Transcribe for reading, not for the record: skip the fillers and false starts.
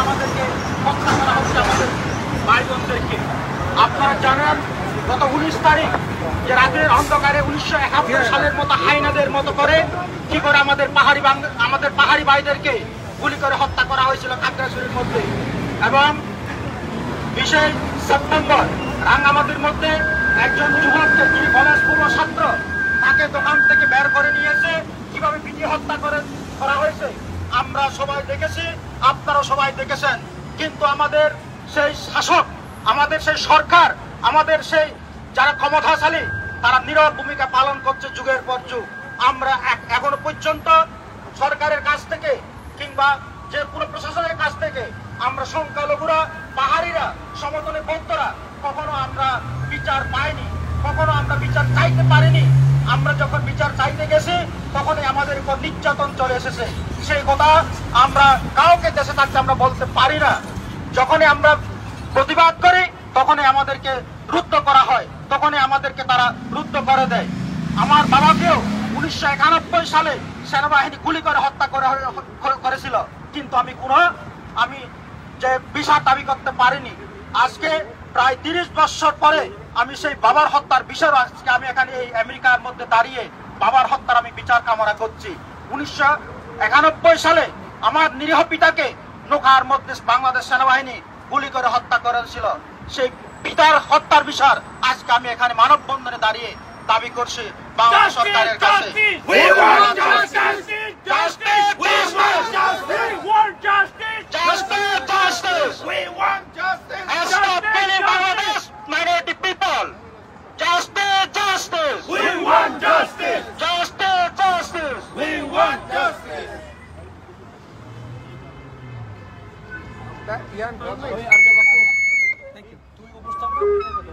আমাদেরকে হত্যা করা হচ্ছে আমাদের ভাই বোনদেরকে। আপনারা জানেন গত 19 তারিখ যে রাতের অন্ধকারে 1971 সালের মতো হাইনাদের মতো করে কি করে আমাদের পাহাড়ি ভাইদেরকে গুলি করে হত্যা করা হয়েছিল খাগড়াছড়ির মধ্যে। এবং 20 সেপ্টেম্বর রাঙ্গামাটির মধ্যে একজন যুবককে, যিনি কলেজ পূর্ব ছাত্র, তাকে দোকান থেকে বের করে নিয়েছে, কিভাবে পিটিয়ে হত্যা করা হয়েছে আমরা সবাই দেখেছি, আপনারা সবাই দেখেছেন। কিন্তু আমাদের সেই শাসক, আমাদের সেই সরকার, আমাদের সেই যারা ক্ষমতাশালী, তারা নীরব ভূমিকা পালন করছে যুগের পর যুগ। আমরা এখনো পর্যন্ত সরকারের কাছ থেকে কিংবা যে পুরো প্রশাসনের কাছ থেকে আমরা সংখ্যালঘুরা, পাহাড়িরা, সমতলে বৌদ্ধরা কখনো আমরা বিচার পাইনি, কখনো আমরা বিচার চাইতে পারিনি। আমরা যখন বিচার চাইতে গেছি তখনই আমাদের উপর নির্যাতন চলে এসেছে। সেই কথা আমরা কাউকে দেশে থাকতে আমরা বলতে পারি না। যখনই আমরা প্রতিবাদ করি তখনই আমাদেরকে রুদ্ধ করা হয়, তখনই আমাদেরকে তারা রুদ্ধ করে দেয়। আমার বাবাকেও 1991 সালে সেনাবাহিনী গুলি করে হত্যা করেছিল, কিন্তু আমি যে বিচার দাবি করতে পারিনি। আজকে প্রায় 30 বছর পরে আমি সেই বাবার হত্যার বিষয় আজকে আমি এখানে এই আমেরিকার মধ্যে দাঁড়িয়ে বাবার হত্যার আমি বিচার কামনা করছি। 1991 সালে আমার নিরীহ পিতাকে নৌকার মধ্যে বাংলাদেশ সেনাবাহিনী গুলি করে হত্যা করেছিল। সেই পিতার হত্যার বিচার আজকে আমি এখানে মানববন্ধনে দাঁড়িয়ে দাবি করছি বাংলাদেশ সরকারের কাছে। Yan, thank you.